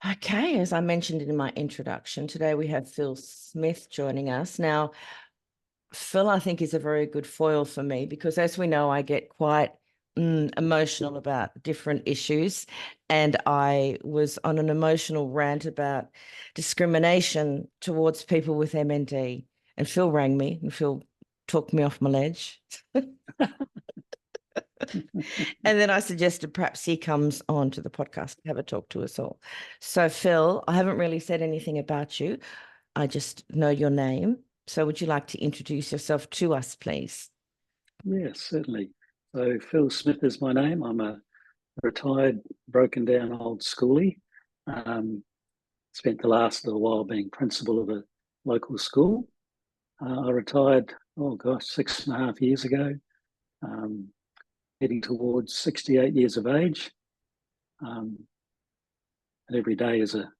Okay, as I mentioned in my introduction, today we have Phil Smith joining us. Now, Phil, I think, is a very good foil for me because, as we know, I get quite emotional about different issues. And I was on an emotional rant about discrimination towards people with MND. And Phil rang me and Phil took me off my ledge. And then I suggested perhaps he comes on to the podcast to have a talk to us all. So, Phil, I haven't really said anything about you. I just know your name. So would you like to introduce yourself to us, please? Yes, certainly. So Phil Smith is my name. I'm a retired, broken down old schoolie. Spent the last little while being principal of a local school. I retired, 6.5 years ago, heading towards 68 years of age. And every day is a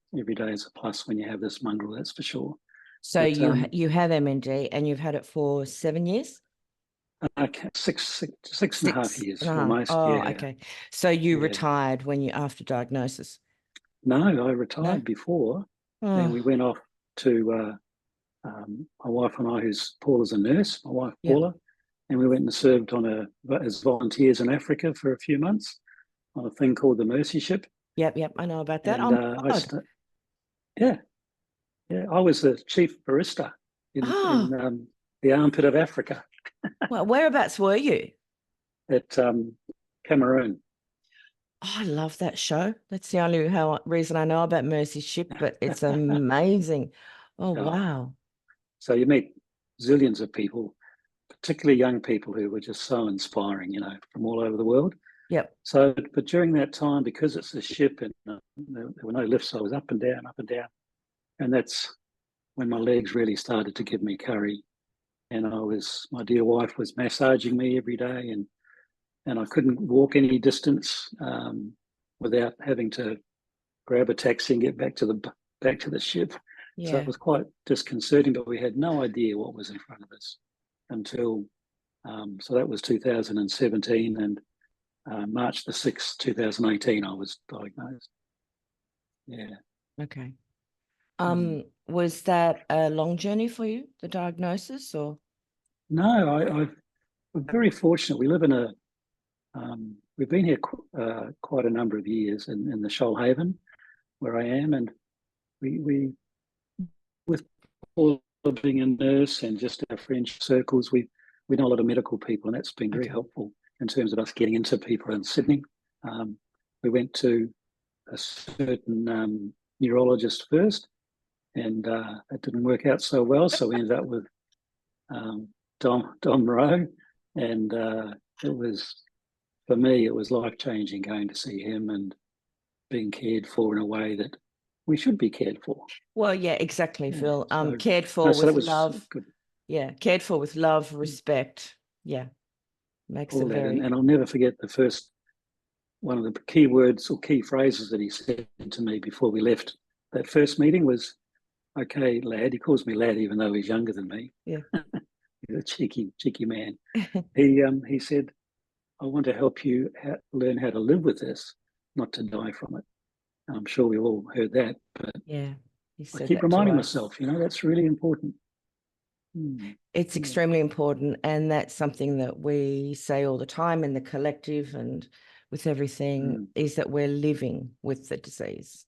plus when you have this mongrel, that's for sure. So But, you have MND and you've had it for 7 years? six and a half years almost. Oh, Yeah. okay. So you Yeah. retired when you after diagnosis? No, I retired No? before, and Oh, we went off to my wife and I, who's Paula's a nurse, my wife yeah. Paula, and we went and served as volunteers in Africa for a few months on a thing called the Mercy Ship. Yep. I know about that. And Oh my God. yeah, I was the chief barista Oh, in the armpit of Africa well, whereabouts were you? at Cameroon. Oh, I love that show. That's the only reason I know about Mercy Ship, but it's amazing. Oh, Oh, wow. so you meet zillions of people, particularly young people who were just so inspiring, from all over the world. Yep. So, but during that time, because it's a ship and there were no lifts, I was up and down, and that's when my legs really started to give me curry. And my dear wife was massaging me every day, and I couldn't walk any distance without having to grab a taxi and get back to the ship. So it Yeah. was quite disconcerting, but we had no idea what was in front of us until. So that was 2017, and March the 6th, 2018, I was diagnosed. Yeah. Okay. Mm. Was that a long journey for you, the diagnosis, or? No, we're very fortunate. We've been here quite a number of years in the Shoalhaven, where I am, and we with all of being a nurse and just our friendship circles, we know a lot of medical people, and that's been very helpful in terms of us getting into people in Sydney. We went to a certain neurologist first, and it didn't work out so well. So we ended up with Dom Rowe, and for me, it was life changing going to see him and being cared for in a way that we should be cared for. Well, yeah, exactly, Yeah. Phil. So, Cared no, for so that with was love. good. Yeah, cared for with love, respect. Yeah, makes All it that, very. and I'll never forget the first one of the key words or key phrases that he said to me before we left that first meeting was, "Okay, lad." He calls me lad, even though he's younger than me. Yeah. He's a cheeky man. He said, "I want to help you learn how to live with this, not to die from it." And I'm sure we've all heard that, but Yeah, he I said keep that to reminding us. myself, that's really important. It's Yeah. extremely important, and that's something that we say all the time in the collective and with everything is that we're living with the disease,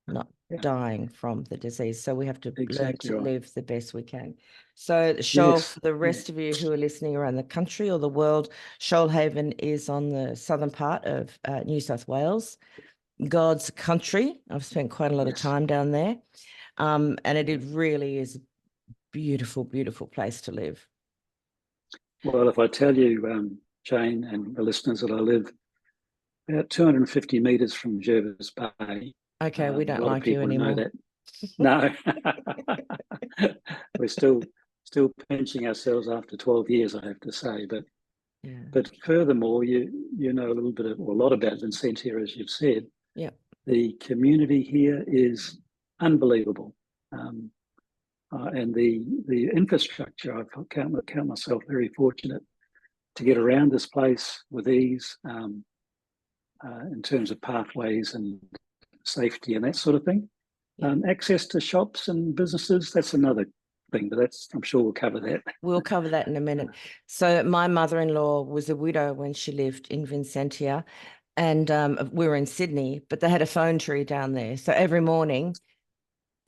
not dying from the disease. So we have to learn to live the best we can. So Shoal, for the rest of you who are listening around the country or the world, Shoalhaven is on the southern part of New South Wales, God's country. I've spent quite a lot of time down there. And it really is a beautiful, beautiful place to live. Well, if I tell you, Jane, and the listeners, that I live about 250 metres from Jervis Bay. Okay, we don't a lot like of people you know anymore. that. No, we're still pinching ourselves after 12 years, I have to say. But furthermore, you know a lot about Vincentia, as you've said. Yeah. The community here is unbelievable, and the infrastructure. I count myself very fortunate to get around this place with ease, in terms of pathways and safety and that sort of thing. Yeah. Access to shops and businesses, that's another thing, but I'm sure we'll cover that. We'll cover that in a minute. So my mother-in-law was a widow when she lived in Vincentia, and we were in Sydney, but they had a phone tree down there. So every morning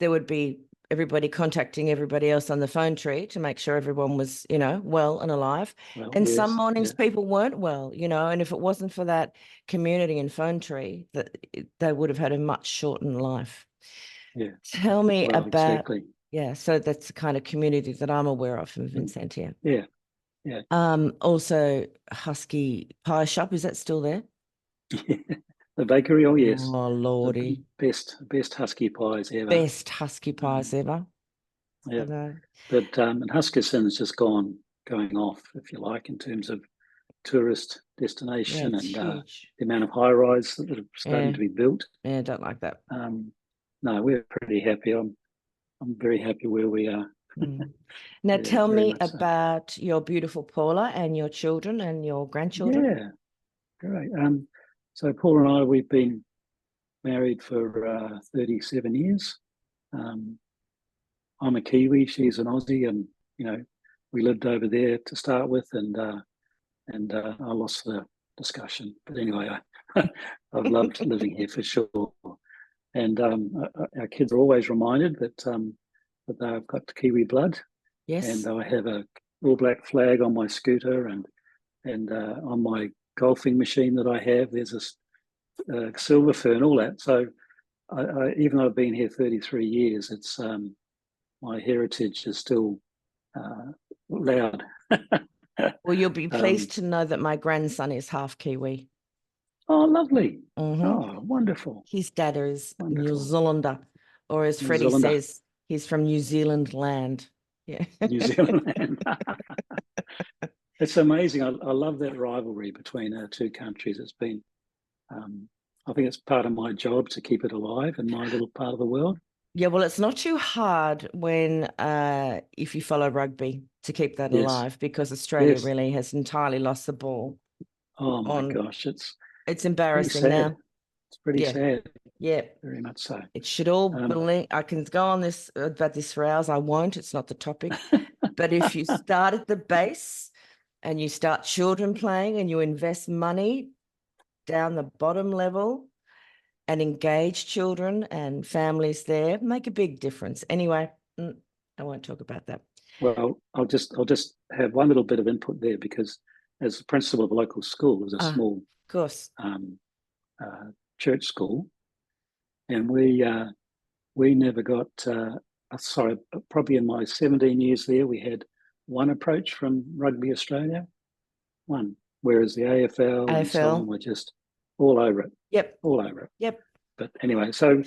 there would be everybody contacting everybody else on the phone tree to make sure everyone was, well and alive. Well, And yes, some mornings yeah. people weren't well, and if it wasn't for that community and phone tree, they would have had a much shortened life. Yeah. Tell me Well, about, exactly. so that's the kind of community that I'm aware of in Vincentia. Yeah, yeah. Also Husky Pie Shop, is that still there? The bakery, oh yes. Oh, Lordy. Best husky pies ever. Best husky pies ever. Yeah. I know. But and Huskisson's just going off, if you like, in terms of tourist destination Yeah, it's and huge. the amount of high rise that are starting to be built. Yeah, I don't like that. No, we're pretty happy. I'm very happy where we are. Now, Yeah, tell very me much so. about your beautiful Paula and your children and your grandchildren. Yeah, great. So Paul and I, we've been married for 37 years. I'm a Kiwi, she's an Aussie, and we lived over there to start with, and I lost the discussion. But anyway, I've loved living here for sure. And our kids are always reminded that they've got Kiwi blood. Yes. And I have a all black flag on my scooter, and on my golfing machine that I have, there's a silver fern, all that. So even though I've been here 33 years, it's my heritage is still loud. Well, you'll be pleased to know that my grandson is half Kiwi. Oh, lovely. Mm-hmm. Oh, wonderful. His dad is wonderful. New Zealander, or as Freddie says, he's from New Zealand land. Yeah. New Zealand land. It's amazing. I love that rivalry between our two countries. It's been, I think it's part of my job to keep it alive in my little part of the world. Yeah, well, it's not too hard when if you follow rugby to keep that alive, because Australia really has entirely lost the ball. Oh my gosh, it's embarrassing now. It's pretty sad. Yeah, very much so. It should all belong. I can go on this about this for hours. I won't. It's not the topic. But if you start at the base and you start children playing and you invest money down the bottom level and engage children and families there, make a big difference. Anyway, I won't talk about that. Well, I'll just have one little bit of input there, because as the principal of a local school, it was a small, of course, church school, and we never got. Sorry, probably in my 17 years there, we had one approach from Rugby Australia, one, whereas the AFL and so on were just all over it. Yep. All over it. Yep. But anyway, so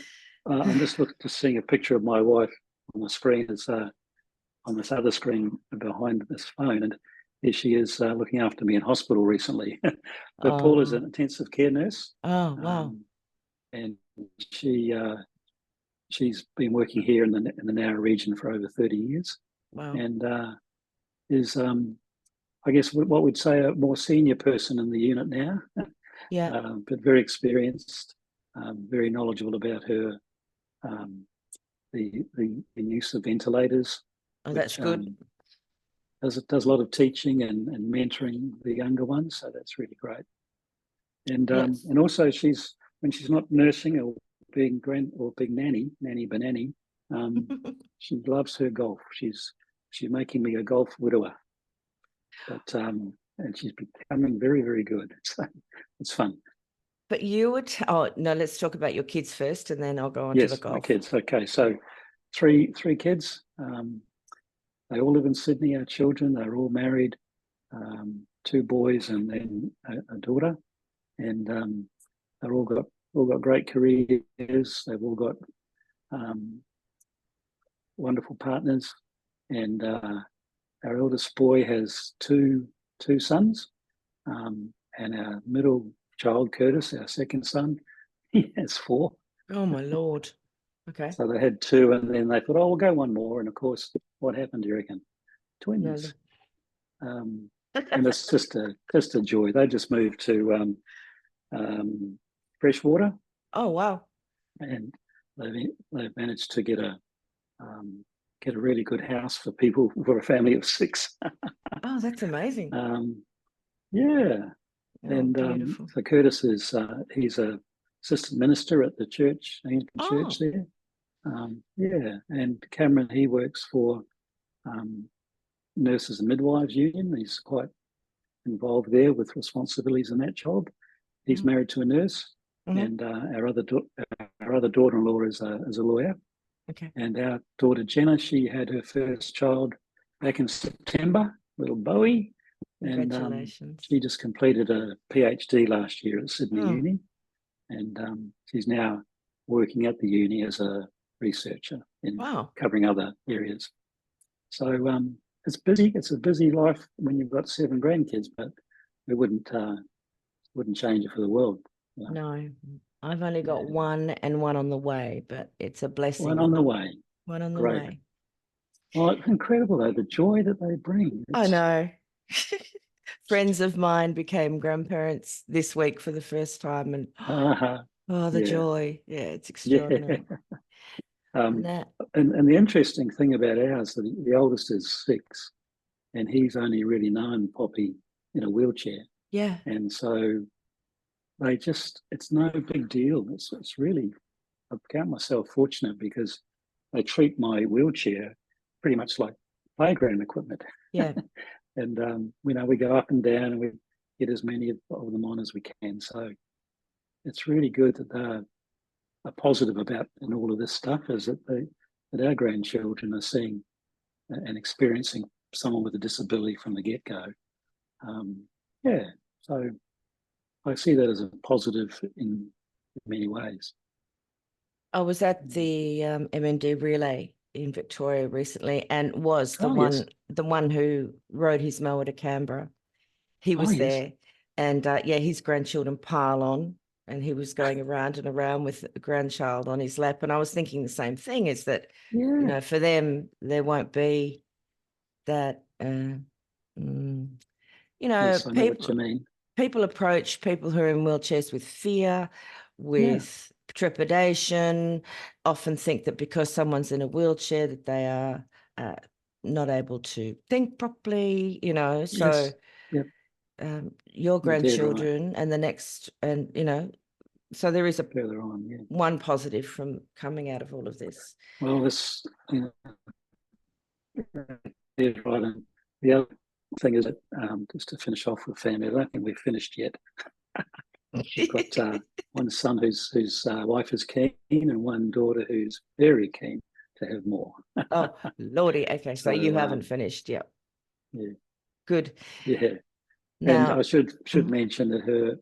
I'm just seeing a picture of my wife on the screen. It's on this other screen behind this phone, and here she is looking after me in hospital recently. But Paul is an intensive care nurse. Oh, wow. And she's been working here in the Nowra region for over 30 years. Wow. And is, I guess, what we'd say a more senior person in the unit now. Yeah. But very experienced, very knowledgeable about her, the use of ventilators. Oh, that's good. Does a lot of teaching and mentoring the younger ones, so that's really great. And and also when she's not nursing or being nanny banani, she loves her golf. She's making me a golf widower, but and she's becoming very, very good. So it's fun. But you would no, let's talk about your kids first, and then I'll go on to the golf. My kids. Okay, so three kids. They all live in Sydney. Our children, they're all married. 2 boys and then a daughter, and they're all got great careers. They've all got wonderful partners, and our eldest boy has two sons, and our middle child, Curtis, our second son, he has 4. Oh my Lord! Okay. So they had 2, and then they thought, "Oh, we'll go one more." And of course, what happened? Do you reckon? Twins. And it's just a joy. They just moved to Freshwater. Oh, wow. and they've managed to get a really good house for people, for a family of 6. Oh, that's amazing. Yeah, Oh, and beautiful. so Curtis is he's a assistant minister at the church, Anglican Oh, church there. Yeah, and Cameron, he works for Nurses and Midwives Union. He's quite involved there with responsibilities in that job. He's mm-hmm. married to a nurse, and our other daughter-in-law is a lawyer. Okay. And our daughter Jenna, she had her first child back in September, little Bowie, and Congratulations. she just completed a PhD last year at Sydney Oh, Uni, and she's now working at the uni as a researcher in wow. covering other areas. So it's busy. It's a busy life when you've got 7 grandkids, but we wouldn't change it for the world. No, I've only got Yeah. one and one on the way, but it's a One blessing. on the way. One on the Great. way. Well, it's incredible though, the joy that they bring. I know. Friends of mine became grandparents this week for the first time, and oh, the yeah, joy. Yeah, it's yeah. extraordinary. um, That, and the interesting thing about ours, the oldest is 6, and he's only really known Poppy in a wheelchair, yeah, and so it's no big deal. It's really, I count myself fortunate because they treat my wheelchair pretty much like playground equipment. yeah. And we go up and down, and we get as many of them on as we can. So it's really good that they're positive about in all of this stuff, is that our grandchildren are seeing and experiencing someone with a disability from the get-go. Yeah, so I see that as a positive in many ways. I was at the MND relay in Victoria recently, and was Oh yes, the one who rode his mower to Canberra. He oh was yes, there, and yeah, his grandchildren pile on, and he was going around and around with a grandchild on his lap. And I was thinking the same thing, is that, yeah. for them, there won't be that, Yes, I know what you mean. people approach people who are in wheelchairs with fear, Yeah, with trepidation, often think that because someone's in a wheelchair that they are uh, not able to think properly, so yes, yep, your you're dead right. grandchildren and the next, and so there is a Further on, yeah. one positive from coming out of all of this. Well, this, dead right. And the other thing is that, just to finish off with family, I don't think we've finished yet. We've got one son whose wife is keen, and one daughter who's very keen to have more. Oh, Lordy. Okay, so you haven't finished yet. Yeah, Good. yeah. And Now, I should mention that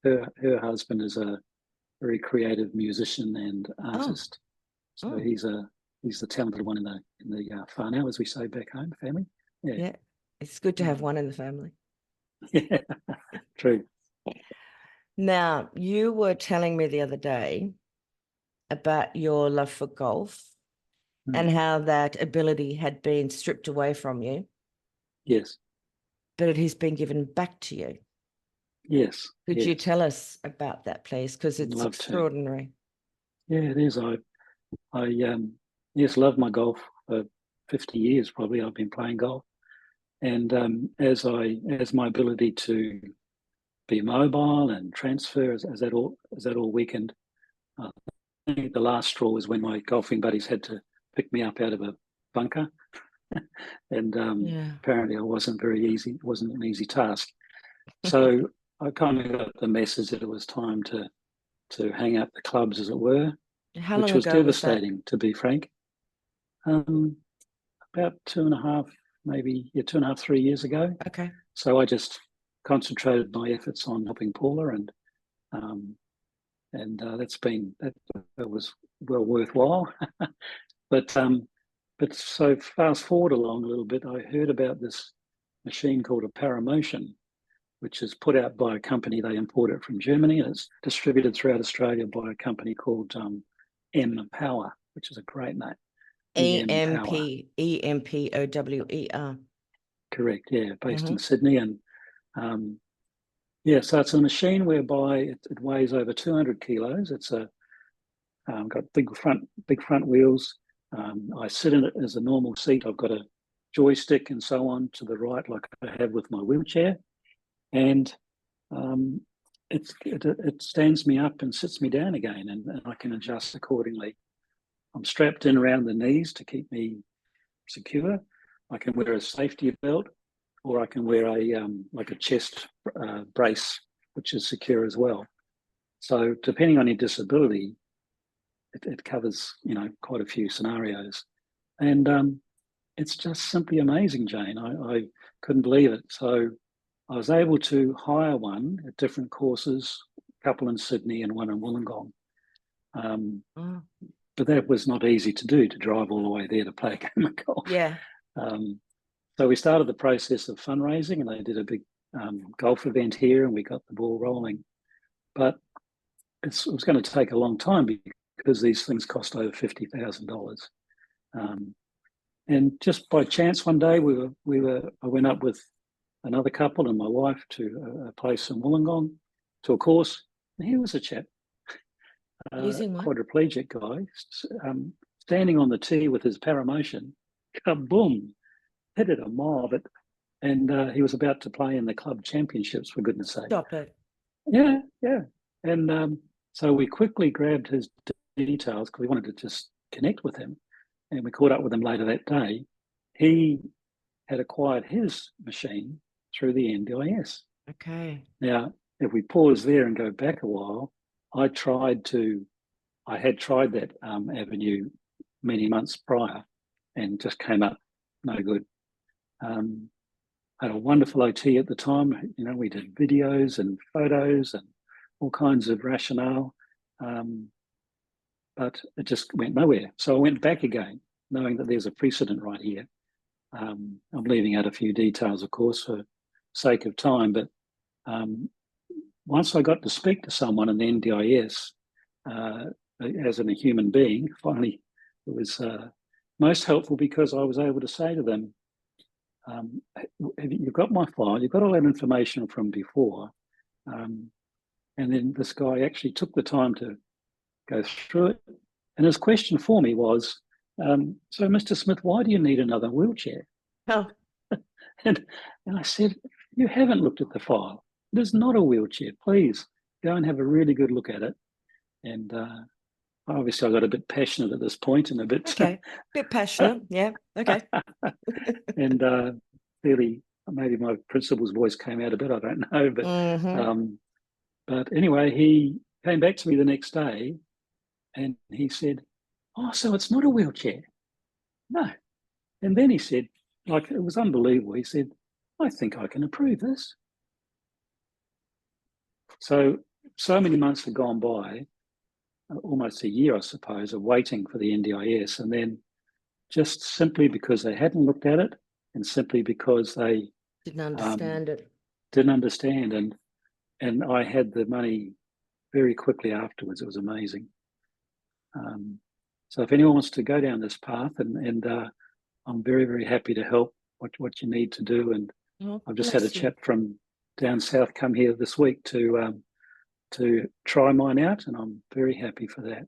her husband is a very creative musician and oh, artist. So oh, he's the talented one in the whānau, as we say back home, family. Yeah, yeah. It's good to have one in the family. yeah, true. Now, you were telling me the other day about your love for golf and how that ability had been stripped away from you, Yes, but it has been given back to you. yes, Could you yes. tell us about that, please? Because I'd it's love to. extraordinary. Yeah, it is. I yes, love my golf for 50 years probably. I've been playing golf, and as my ability to be mobile and transfer as that all weakened. I think the last straw was when my golfing buddies had to pick me up out of a bunker, and Yeah. apparently it wasn't very easy. It wasn't an easy task. So I kind of got the message that it was time to hang up the clubs, as it were, How which long was ago was that? devastating, to be frank. About 2.5, maybe 2.5, 3 years ago. Okay. So I just concentrated my efforts on helping Paula, and that was well worthwhile. But so fast forward along a little bit, I heard about this machine called a Paramotion, which is put out by a company. They import it from Germany, and it's distributed throughout Australia by a company called M Power, which is a great name. EM Power. EMPOWER. Correct. Yeah, based in Sydney, and yeah, so it's a machine whereby it weighs over 200 kilos. It's a Got big front wheels. I sit in it as a normal seat. I've got a joystick and so on to the right, like I have with my wheelchair, and it stands me up and sits me down again, and I can adjust accordingly. I'm strapped in around the knees to keep me secure. I can wear a safety belt, or I can wear a like a chest brace, which is secure as well. So depending on your disability, it covers, you know, quite a few scenarios, and it's just simply amazing, Jane. I couldn't believe it. So I was able to hire one at different courses, a couple in Sydney and one in Wollongong. But that was not easy to do, to drive all the way there to play a game of golf. Yeah. So we started the process of fundraising, and they did a big golf event here, and we got the ball rolling. But it was going to take a long time because these things cost over $50,000. And just by chance, one day I went up with another couple and my wife to a place in Wollongong to a course, and here was a chap, quadriplegic guy, standing on the tee with his paramotion, kaboom, hit it a mile, and he was about to play in the club championships, for goodness sake. Stop it. Yeah. And so we quickly grabbed his details because we wanted to just connect with him, and we caught up with him later that day. He had acquired his machine through the NDIS. Okay. Now, if we pause there and go back a while, I had tried that avenue many months prior and just came up no good. I had a wonderful OT at the time. You know, we did videos and photos and all kinds of rationale, but it just went nowhere. So I went back again, knowing that there's a precedent right here. I'm leaving out a few details, of course, for sake of time, but once I got to speak to someone in the NDIS, as in a human being, finally, it was most helpful because I was able to say to them, you've got my file, you've got all that information from before. And then this guy actually took the time to go through it. And his question for me was, so Mr. Smith, why do you need another wheelchair? Oh. And I said, you haven't looked at the file. It is not a wheelchair. Please go and have a really good look at it. And obviously I got a bit passionate at this point and a bit... Okay, bit passionate, yeah, okay. And clearly maybe my principal's voice came out a bit, I don't know. But anyway, he came back to me the next day and he said, oh, so it's not a wheelchair? No. And then he said, like, it was unbelievable. He said, I think I can approve this. So many months had gone by, almost a year, I suppose, of waiting for the NDIS. And then just simply because they hadn't looked at it and simply because they didn't understand it. Didn't understand. And I had the money very quickly afterwards. It was amazing. So if anyone wants to go down this path, and I'm very, very happy to help what you need to do. And I've just had a chap from down south come here this week to try mine out, and I'm very happy for that.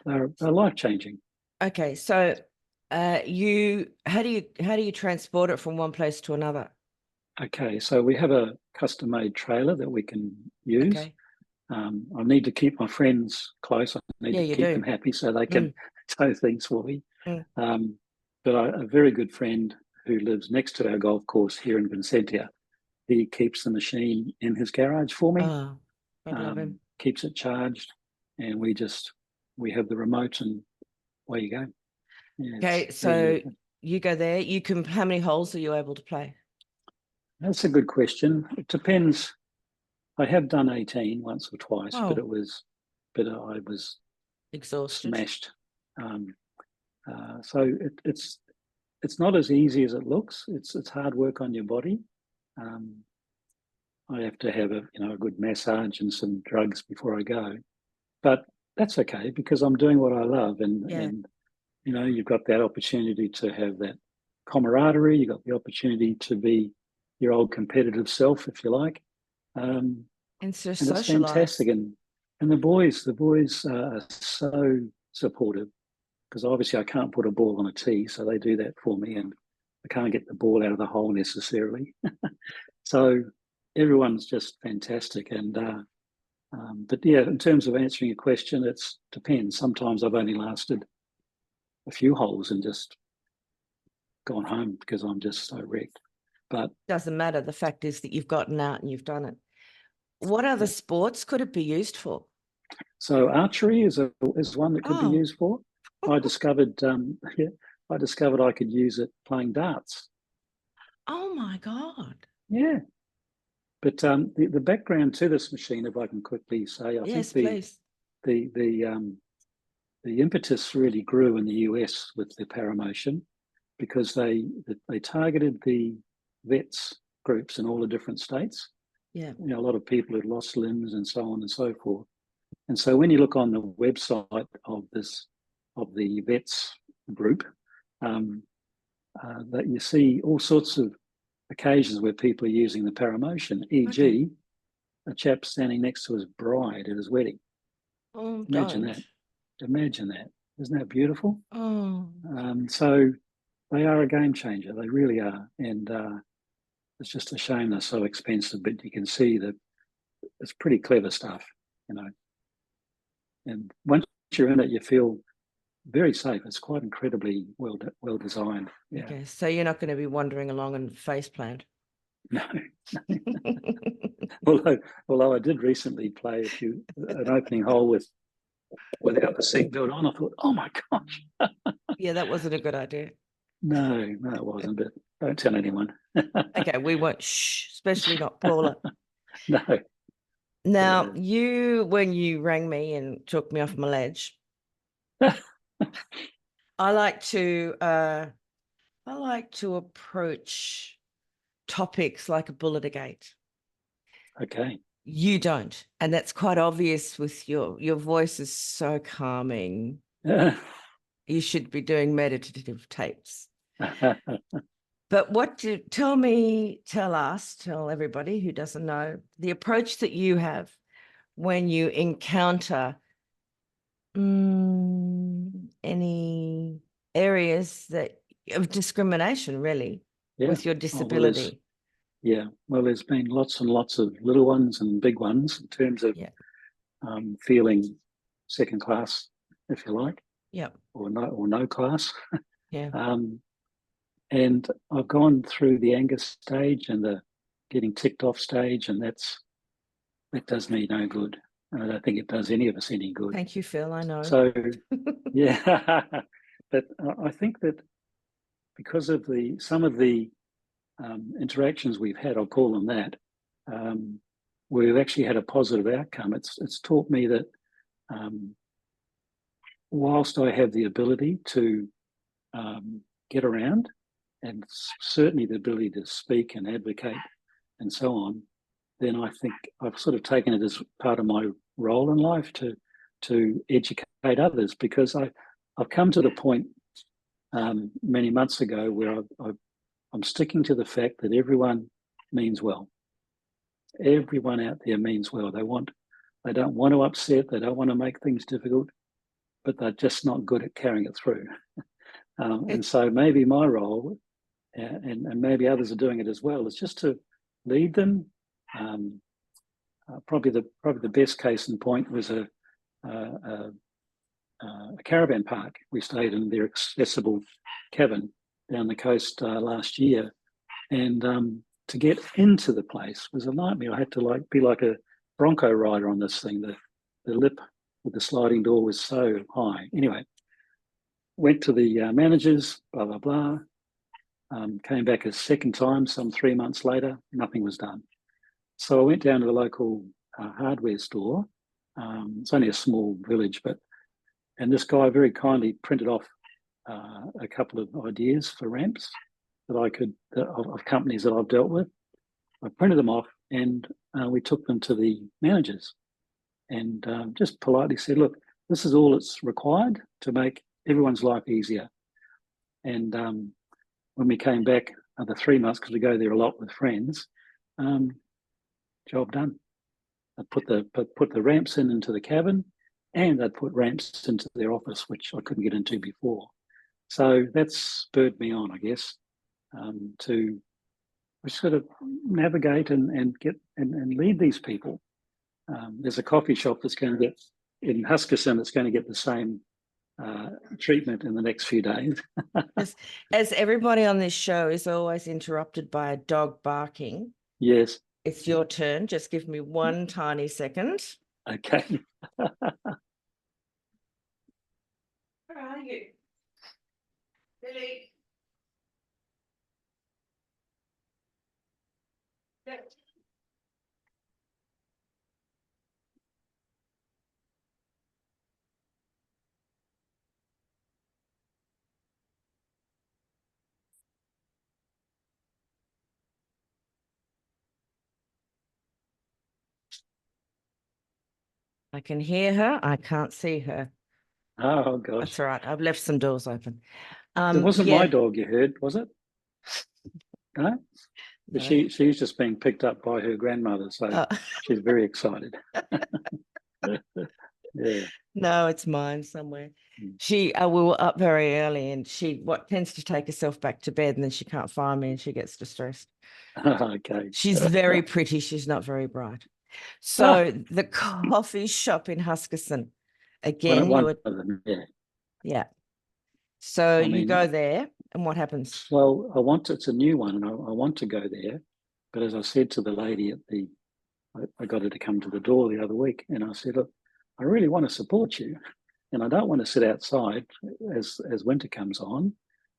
They're life-changing. Okay, so how do you transport it from one place to another? Okay, so we have a custom-made trailer that we can use. Okay. I need to keep my friends close. I need to keep them happy so they can tow things for me. But a very good friend who lives next to our golf course here in Vincentia, he keeps the machine in his garage for me. Oh, I love him. Keeps it charged, and we have the remote and away you go. Yeah, okay, so you go there. How many holes are you able to play? That's a good question. It depends. I have done 18 once or twice, but I was exhausted, smashed. So it's not as easy as it looks. It's hard work on your body. I have to have a good massage and some drugs before I go, but that's okay because I'm doing what I love, and you've got that opportunity to have that camaraderie. You've got the opportunity to be your old competitive self, if you like. and so and it's fantastic. And And the boys are so supportive, because obviously I can't put a ball on a tee, so they do that for me, and I can't get the ball out of the hole necessarily. So everyone's just fantastic. And but yeah, in terms of answering your question, it depends. Sometimes I've only lasted a few holes and just gone home because I'm just so wrecked. But Doesn't matter. The fact is that you've gotten out and you've done it. What other sports could it be used for? so archery is one that could be Oh, used for. I discovered yeah, I discovered I could use it playing darts. oh my God. Yeah. But the background to this machine, if I can quickly say, I think Yes, please. the the um, the impetus really grew in the US with the Paramotion, because they targeted the vets groups in all the different states. Yeah. You know, a lot of people had lost limbs and so on and so forth. And so when you look on the website of the vets group, um, that you see all sorts of occasions where people are using the Paramotion, Okay. e.g., a chap standing next to his bride at his wedding. Oh, Imagine don't. that. Imagine that. Isn't that beautiful? Oh, So they are a game changer. They really are. And it's just a shame they're so expensive, but you can see that it's pretty clever stuff, you know. And once you're in it, you feel very safe. It's quite incredibly well designed. Yeah. okay. So you're not going to be wandering along and face plant. No. although I did recently play an opening hole without the seatbelt on, I thought, oh my gosh. Yeah, that wasn't a good idea. No, it wasn't, but don't tell anyone. Okay, we won't, shh, especially not Paula. No. Now, when you rang me and took me off my ledge, I like to approach topics like a bull at a gate. Okay. You don't, and that's quite obvious with your voice is so calming. You should be doing meditative tapes. But tell everybody who doesn't know the approach that you have when you encounter any areas of discrimination, really, Yeah. with your Oh, disability. there's been lots and lots of little ones and big ones in terms of Yeah. feeling second class, if you like, Yeah. or no class. Yeah. And I've gone through the anger stage and the getting ticked off stage, and that does me no good. And I don't think it does any of us any good. Thank you, Phil. I know. So yeah, but I think that because of some of the interactions we've had, I'll call them that, we've actually had a positive outcome. It's taught me that whilst I have the ability to get around, and certainly the ability to speak and advocate and so on, then I think I've sort of taken it as part of my role in life to educate others, because I've come to the point many months ago where I'm sticking to the fact that everyone means well. Everyone out there means well. They don't want to upset. They don't want to make things difficult, but they're just not good at carrying it through. And so maybe my role, and maybe others are doing it as well, is just to lead them. Probably the best case in point was a caravan park. We stayed in their accessible cabin down the coast last year, and to get into the place was a nightmare. I had to be like a bronco rider on this thing. The lip with the sliding door was so high. Anyway, went to the managers, blah blah blah. Came back a second time, some 3 months later, nothing was done. So I went down to the local hardware store. It's only a small village, and this guy very kindly printed off a couple of ideas for ramps that I could of companies that I've dealt with. I printed them off, and we took them to the managers, and just politely said, "Look, this is all that's required to make everyone's life easier." And when we came back the 3 months, because we go there a lot with friends, job done. I'd put the ramps into the cabin, and they'd put ramps into their office, which I couldn't get into before. So that's spurred me on, I guess, to sort of navigate and get and lead these people. There's a coffee shop that's going to get in Huskisson. It's going to get the same treatment in the next few days. As everybody on this show is always interrupted by a dog barking. Yes. It's your turn. Just give me one tiny second. Okay. Where are you? Billy. I can hear her. I can't see her. Oh gosh. That's all right. I've left some doors open. It wasn't my dog you heard, was it? No? No. She's just being picked up by her grandmother, so she's very excited. Yeah. No, it's mine somewhere. We were up very early, and she tends to take herself back to bed, and then she can't find me, and she gets distressed. Okay. She's very pretty. She's not very bright. So the coffee shop in Huskisson, again, yeah. So you go there, and what happens? Well, it's a new one, and I want to go there, but as I said to the lady I got her to come to the door the other week, and I said, look, I really want to support you, and I don't want to sit outside as winter comes on,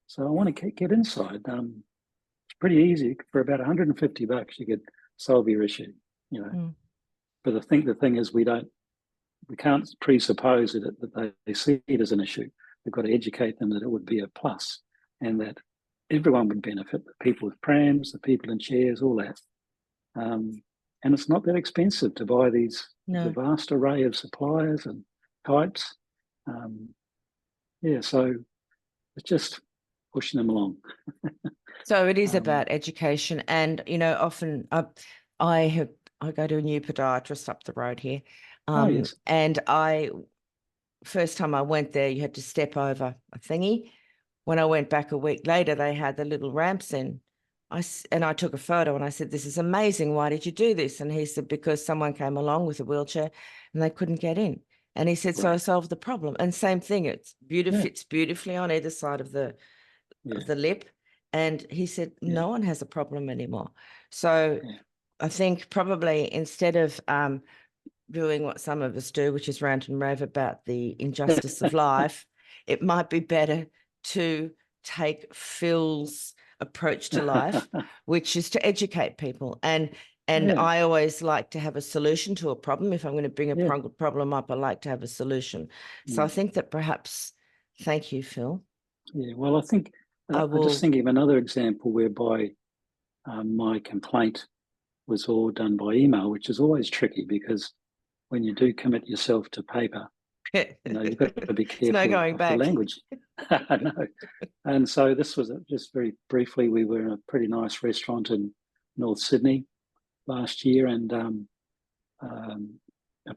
so I want to get inside. It's pretty easy. For about $150, you could solve your issue, you know. But I think the thing is, we can't presuppose that they see it as an issue. We've got to educate them that it would be a plus, and that everyone would benefit: the people with prams, the people in chairs, all that. And it's not that expensive to buy the vast array of suppliers and types. So it's just pushing them along. So it is about education, and often I go to a new podiatrist up the road here, yes. and first time I went there, you had to step over a thingy. When I went back a week later, they had the little ramps in. I took a photo and I said, this is amazing. Why did you do this? And he said, because someone came along with a wheelchair and they couldn't get in. And he said, so I solved the problem. And same thing, it's fits beautifully on either side of the lip. And he said, no one has a problem anymore. So I think probably instead of doing what some of us do, which is rant and rave about the injustice of life, it might be better to take Phil's approach to life, which is to educate people. And I always like to have a solution to a problem. If I'm going to bring a problem up, I like to have a solution. So I think that perhaps, thank you, Phil. Yeah, well, I think I'm just thinking of another example whereby my complaint was all done by email, which is always tricky because when you do commit yourself to paper, you've got to be careful no going of back. the language. I know. And so this was just very briefly, we were in a pretty nice restaurant in North Sydney last year. And in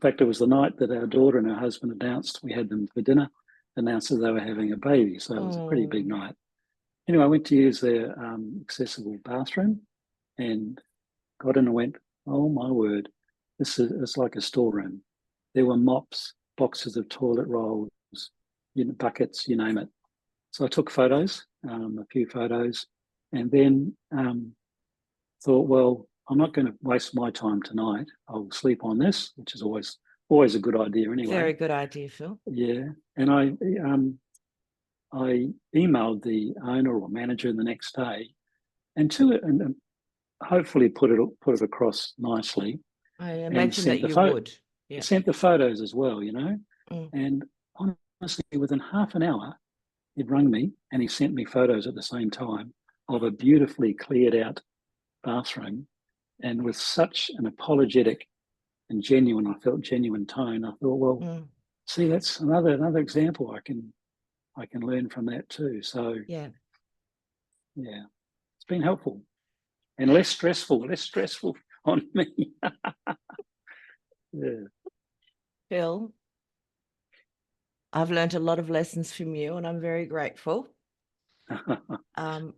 fact, it was the night that our daughter and her husband announced, we had them for dinner, announced that they were having a baby. So it was a pretty big night. Anyway, I went to use their accessible bathroom and got in and went, oh my word, it's like a storeroom. There were mops, boxes of toilet rolls, buckets, you name it. So I took photos, a few photos, and then thought, well, I'm not going to waste my time tonight. I'll sleep on this, which is always a good idea anyway. Very good idea, Phil. Yeah, and I emailed the owner or manager the next day, and hopefully put it across nicely. I imagine that you would. Yeah. Sent the photos as well, and honestly, within half an hour, he'd rung me and he sent me photos at the same time of a beautifully cleared out bathroom, and with such an apologetic and genuine tone. I thought, well, see, that's another example I can learn from that too. So yeah, it's been helpful and less stressful on me. Yeah. Phil, I've learned a lot of lessons from you, and I'm very grateful.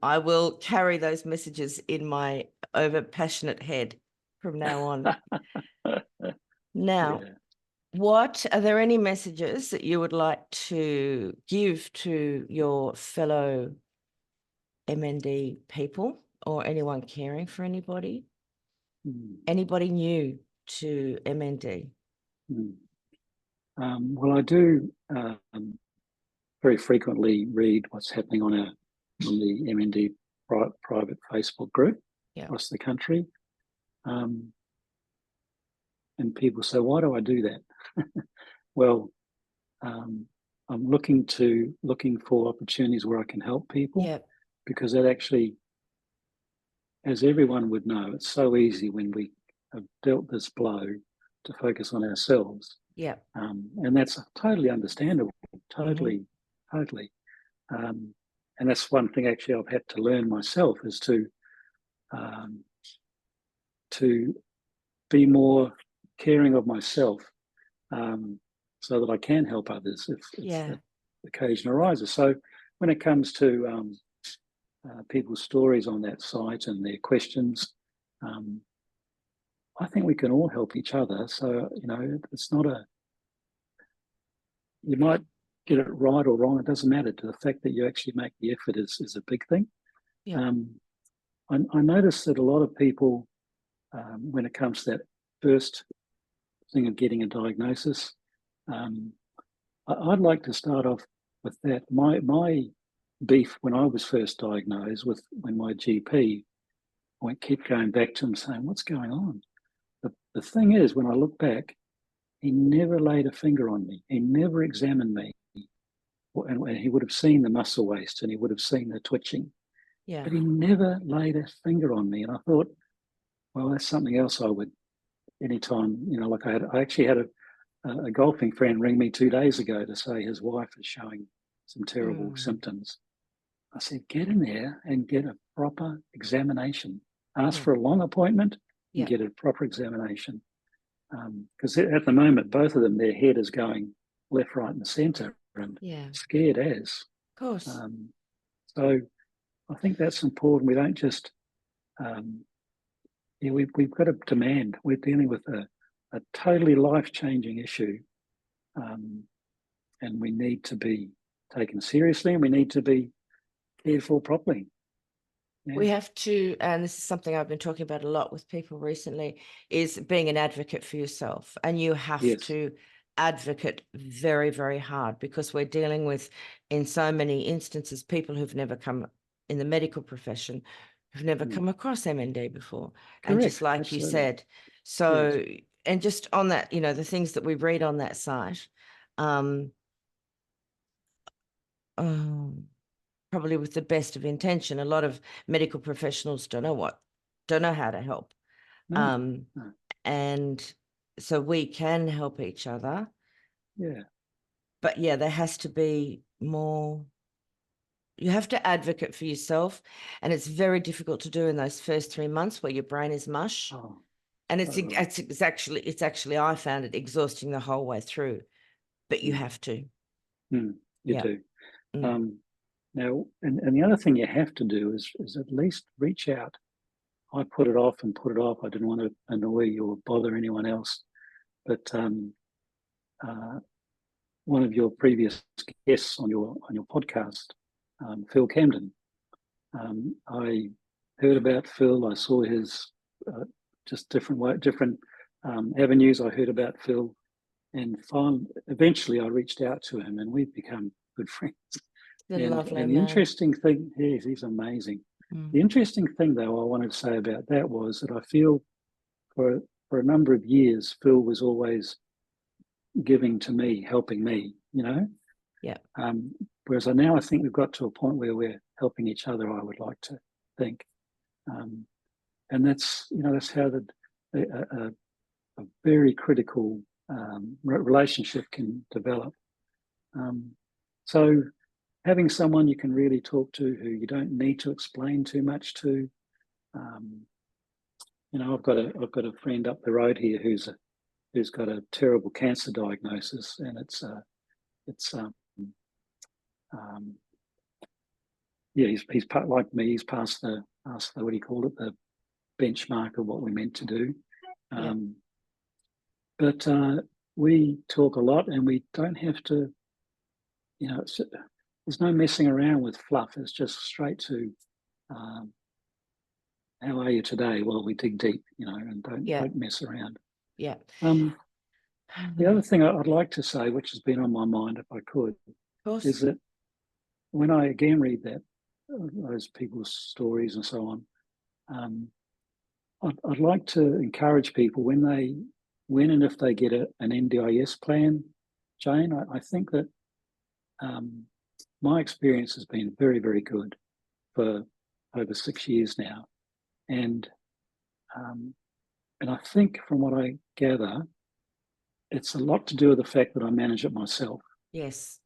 I will carry those messages in my over passionate head from now on. Now, Yeah. what are there any messages that you would like to give to your fellow MND people or anyone caring for anybody? Anybody new to MND? Well, I do very frequently read what's happening on the MND private Facebook group across the country. And people say, why do I do that? Well, I'm looking for opportunities where I can help people, because that actually, as everyone would know, it's so easy when we have dealt this blow to focus on ourselves. And that's totally understandable, totally. And that's one thing actually I've had to learn myself, is to be more caring of myself, so that I can help others if that occasion arises. So when it comes to people's stories on that site and their questions, I think we can all help each other. So, it's not you might get it right or wrong, it doesn't matter. The fact that you actually make the effort is a big thing. I notice that a lot of people, when it comes to that first thing of getting a diagnosis, I'd like to start off with that. My beef when I was first diagnosed when my GP, I kept going back to him saying, what's going on? The thing is, when I look back, he never laid a finger on me. He never examined me. And he would have seen the muscle waste and he would have seen the twitching. But he never laid a finger on me. And I thought, well, that's something else I would, anytime, like I actually had a golfing friend ring me 2 days ago to say his wife is showing some terrible symptoms. I said, get in there and get a proper examination. Ask for a long appointment and get a proper examination. Because at the moment, both of them, their head is going left, right, and centre, and scared as. Of course. So I think that's important. We don't just, we've got to demand. We're dealing with a totally life-changing issue, and we need to be taken seriously, and we need to be cared for properly. We have to, and this is something I've been talking about a lot with people recently, is being an advocate for yourself. And you have to advocate very, very hard, because we're dealing with, in so many instances, people who've never come in the medical profession, who've never come across MND before. Correct. And just like you said, so, and just on that, the things that we read on that site, probably with the best of intention, a lot of medical professionals don't know how to help. No. And so we can help each other. But there has to be more. You have to advocate for yourself, and it's very difficult to do in those first 3 months where your brain is mush. And it's actually, I found it exhausting the whole way through, but you have to. You do. Now, and the other thing you have to do is at least reach out. I put it off. I didn't want to annoy you or bother anyone else. But one of your previous guests on your podcast, Phil Camden, I heard about Phil. I saw his just different avenues. I heard about Phil, and eventually I reached out to him, and we've become good friends. And the interesting thing, he's amazing. The interesting thing, though, I wanted to say about that was that I feel for a number of years, Phil was always giving to me, helping me, whereas I think we've got to a point where we're helping each other, I would like to think. And that's how a very critical relationship can develop. So having someone you can really talk to, who you don't need to explain too much to. I've got a friend up the road here who's who's got a terrible cancer diagnosis, and it's yeah, he's like me. He's past the what do you call it, the benchmark of what we're meant to do. But we talk a lot, and we don't have to, you know, there's no messing around with fluff. It's just straight to, how are you today? Well, we dig deep, you know, and don't mess around. Yeah. The other thing I'd like to say, which has been on my mind, if I could, is that when I again read those people's stories and so on, I'd like to encourage people when and if they get an NDIS plan, Jane. I think that my experience has been very, very good for over 6 years now, and I think from what I gather, it's a lot to do with the fact that I manage it myself. Yes.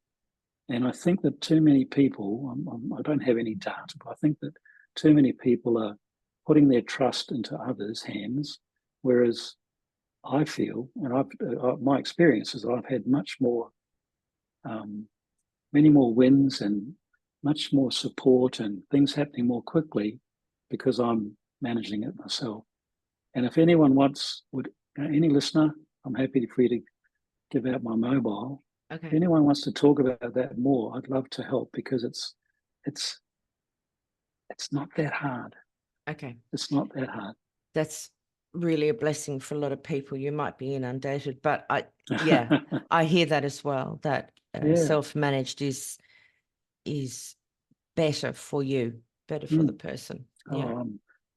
And I think that too many people, I don't have any data, but I think that too many people are putting their trust into others' hands, whereas I feel, and my experience is that I've had much more, many more wins and much more support and things happening more quickly because I'm managing it myself. And if anyone any listener, I'm happy for you to give out my mobile. Okay. If anyone wants to talk about that more, I'd love to help, because it's not that hard. Okay. It's not that hard. That's really a blessing for a lot of people. You might be inundated, but I hear that as well, that self-managed is better for you, better for the person. Yeah.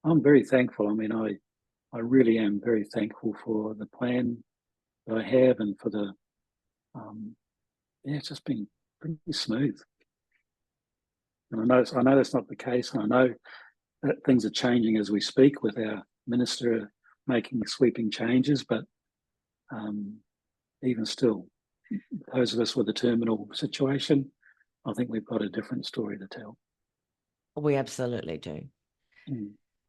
I'm very thankful. I mean, I really am very thankful for the plan that I have, and for the it's just been pretty smooth. And I know that's not the case, and I know that things are changing as we speak, with our minister making sweeping changes, but even still, those of us with a terminal situation, I think we've got a different story to tell. We absolutely do.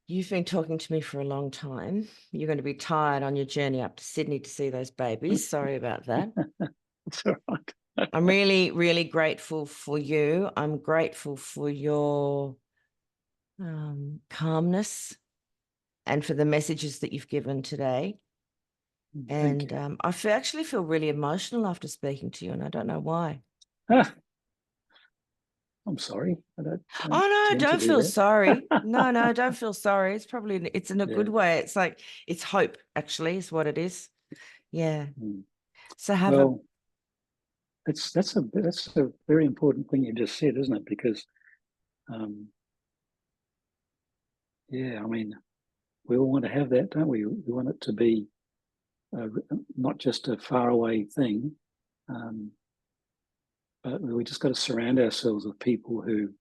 You've been talking to me for a long time. You're going to be tired on your journey up to Sydney to see those babies. Sorry about that. It's all right. I'm really, really grateful for you. I'm grateful for your calmness and for the messages that you've given today. And I actually feel really emotional after speaking to you, and I don't know why. I'm sorry. Don't feel sorry. No, don't feel sorry. It's in a good way. It's like, it's hope, actually, is what it is. Yeah. So that's a very important thing you just said, isn't it? Because I mean, we all want to have that, don't we? We want it to be not just a faraway thing, but we just got to surround ourselves with people who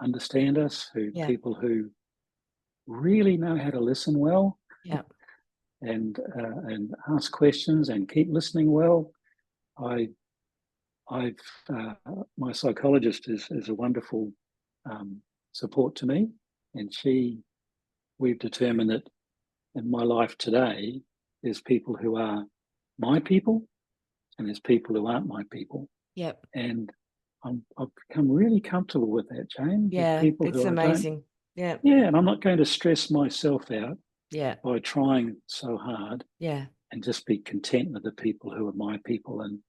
understand us, people who really know how to listen well, and ask questions and keep listening well. My psychologist is a wonderful support to me, and we've determined that in my life today, there's people who are my people, and there's people who aren't my people. Yep. And I've become really comfortable with that, Jane. Yeah, it's amazing. Yeah. Yeah, and I'm not going to stress myself out. Yeah. By trying so hard. Yeah. And just be content with the people who are my people, and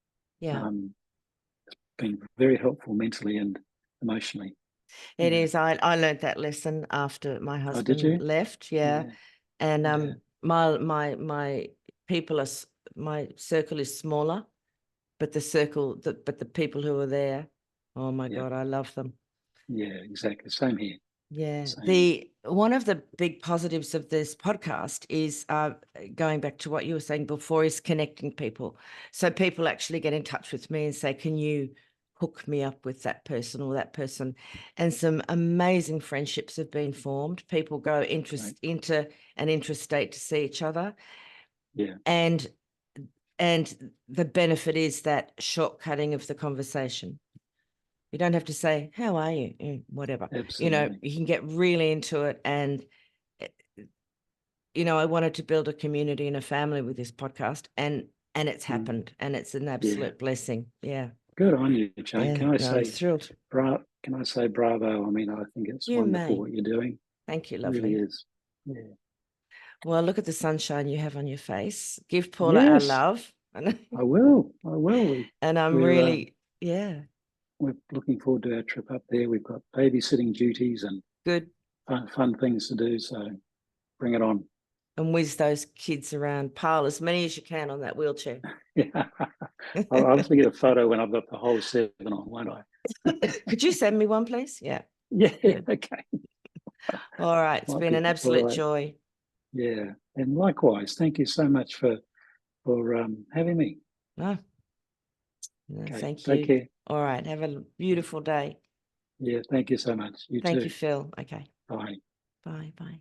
it's been very helpful mentally and emotionally. It is. I learned that lesson after my husband left. Yeah. And my people my circle is smaller, but the people who are there, oh my God, I love them. Yeah, exactly. Same here. Yeah. One of the big positives of this podcast is going back to what you were saying before, is connecting people. So people actually get in touch with me and say, can you hook me up with that person or that person? And some amazing friendships have been formed. People go into an interstate to see each other. Yeah. And the benefit is that shortcutting of the conversation. You don't have to say, how are you? Whatever. Absolutely. You know, you can get really into it, and you know, I wanted to build a community and a family with this podcast, and it's happened, and it's an absolute blessing. Yeah. Good on you, Jane. Yeah, Can I no, I'm say thrilled. can I say bravo? I mean, I think it's You wonderful may. what you're doing. Thank you, It lovely. really is. Yeah. Well, look at the sunshine you have on your face. Give Paula our Yes, love. I will. I will. And I'm We're really, yeah. we're looking forward to our trip up there. We've got babysitting duties and Good. fun things to do. So bring it on. And whiz those kids around, pile as many as you can on that wheelchair. Yeah. I'll have to get a photo when I've got the whole 7 on, won't I? Could you send me one, please? Yeah. Yeah. Good. Okay. All right. It's been an absolute joy. Yeah. And likewise, thank you so much for having me. No, Okay. thank you. Take care. All right. Have a beautiful day. Yeah. Thank you so much. You Thank too. you, Phil. Okay. Bye. Bye. Bye.